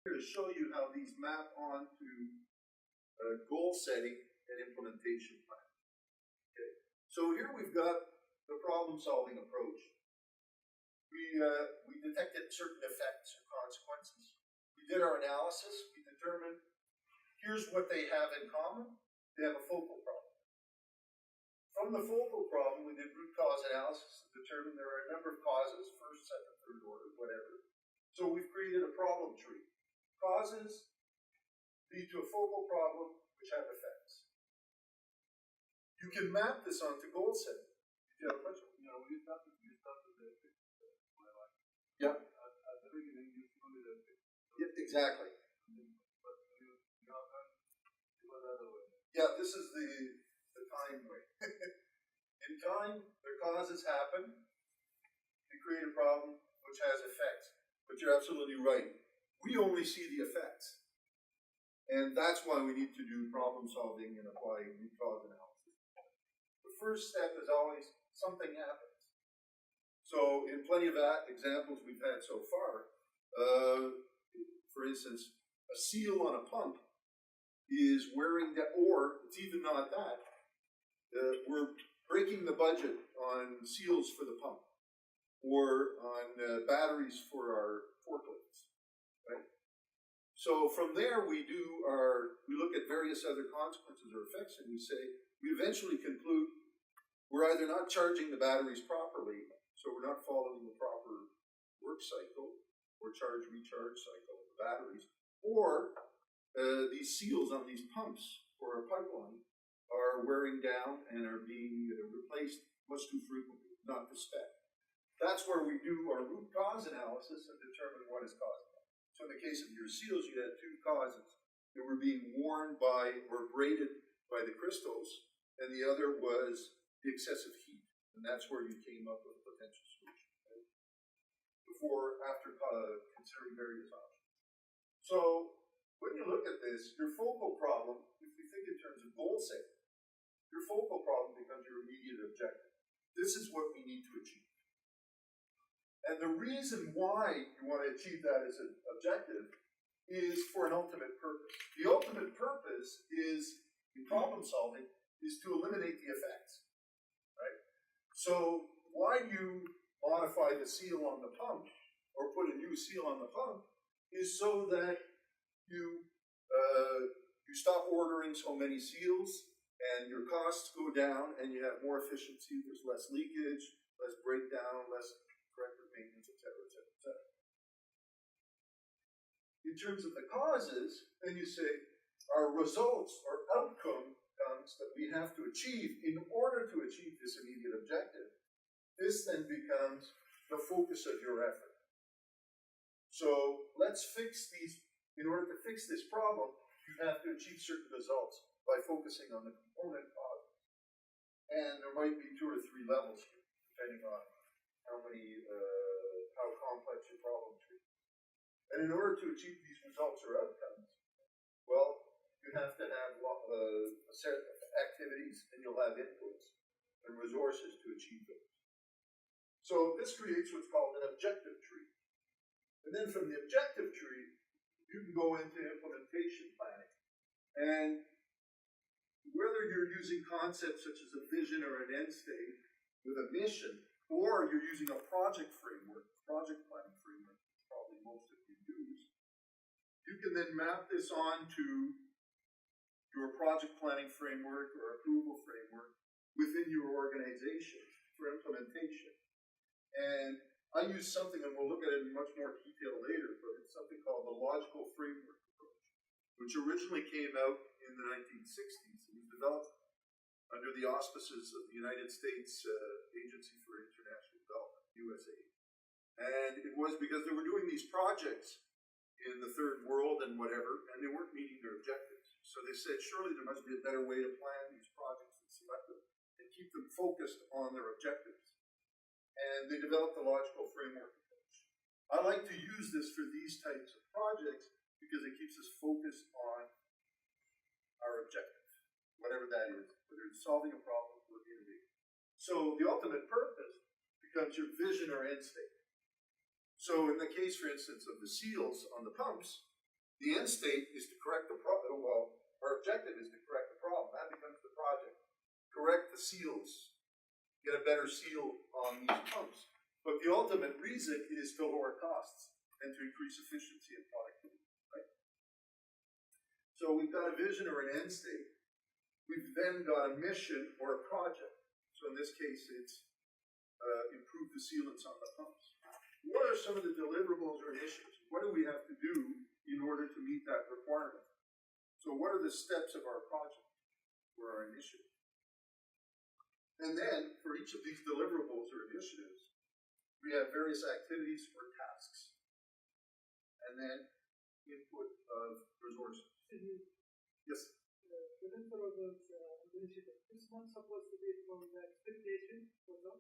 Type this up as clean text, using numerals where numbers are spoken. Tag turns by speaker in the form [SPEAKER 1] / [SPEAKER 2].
[SPEAKER 1] Here to show you how these map onto goal setting and implementation plan. Okay. So here we've got the problem-solving approach. We detected certain effects or consequences. We did our analysis. We determined here's what they have in common. They have a focal problem. From the focal problem, we did root cause analysis and determined there are a number of causes, first, second, third order, whatever. So we've created a problem tree. Causes lead to a focal problem which have effects. You can map this onto goal setting. Did you have a question?
[SPEAKER 2] We start with the effects.
[SPEAKER 1] Yeah.
[SPEAKER 2] At the beginning, you see only the effects.
[SPEAKER 1] Yeah, exactly.
[SPEAKER 2] But you often go the other way.
[SPEAKER 1] Yeah, this is the time way. In time, the causes happen. You create a problem which has effects. But you're absolutely right. We only see the effects. And that's why we need to do problem solving and apply root cause analysis. The first step is always something happens. So in plenty of examples we've had so far, for instance, a seal on a pump is wearing down, or it's even not that. We're breaking the budget on seals for the pump, or on batteries for our forklifts, right? So from there we look at various other consequences or effects, and we eventually conclude we're either not charging the batteries properly, so we're not following the proper work cycle or charge-recharge cycle of the batteries, or these seals on these pumps for our pipeline are wearing down and are being replaced much too frequently, not to spec. That's where we do our root cause analysis and determine what is causing it. So in the case of your seals, you had two causes. They were being worn by or braided by the crystals, and the other was the excessive heat. And that's where you came up with a potential solution, right? After considering various options. So when you look at this, your focal problem, if we think in terms of goal setting, your focal problem becomes your immediate objective. This is what we need to achieve. And the reason why you want to achieve that as an objective is for an ultimate purpose. The ultimate purpose is, in problem solving, is to eliminate the effects, right? So why do you modify the seal on the pump or put a new seal on the pump is so that you stop ordering so many seals and your costs go down and you have more efficiency, there's less leakage, less breakdown, less corrective maintenance, etc., etc., etc. In terms of the causes, then you say our results, our outcome comes that we have to achieve in order to achieve this immediate objective. This then becomes the focus of your effort. So let's fix these. In order to fix this problem, you have to achieve certain results by focusing on the component causes. And there might be 2 or 3 levels here, depending on how complex your problem tree is. And in order to achieve these results or outcomes, well, you have to have a set of activities, and you'll have inputs and resources to achieve those. So this creates what's called an objective tree. And then from the objective tree, you can go into implementation planning. And whether you're using concepts such as a vision or an end state with a mission, or you're using a project framework, project planning framework, which probably most of you use, you can then map this onto your project planning framework or approval framework within your organization for implementation. And I use something, and we'll look at it in much more detail later, but it's something called the logical framework approach, which originally came out in the 1960s. It was developed under the auspices of the United States Agency for International Development, USAID. And it was because they were doing these projects in the third world and whatever, and they weren't meeting their objectives. So they said, surely there must be a better way to plan these projects and select them and keep them focused on their objectives. And they developed the logical framework approach. I like to use this for these types of projects because it keeps us focused on our objective, whatever that is, whether it's solving a problem or innovating. So the ultimate purpose becomes your vision or end state. So in the case, for instance, of the seals on the pumps, The end state is to correct the problem. Well, our objective is to correct the problem. That becomes the project. Correct the seals. Get a better seal on these pumps. But the ultimate reason is to lower costs and to increase efficiency and productivity. Right? So we've got a vision or an end state. We've then got a mission or a project. So in this case, it's improve the sealants on the pumps. What are some of the deliverables or initiatives? What do we have to do in order to meet that requirement? So what are the steps of our project or our initiative? And then for each of these deliverables or initiatives, we have various activities or tasks. And then input of resources. Yes?
[SPEAKER 3] Within for those initiatives, this one supposed to be from the expectation for them,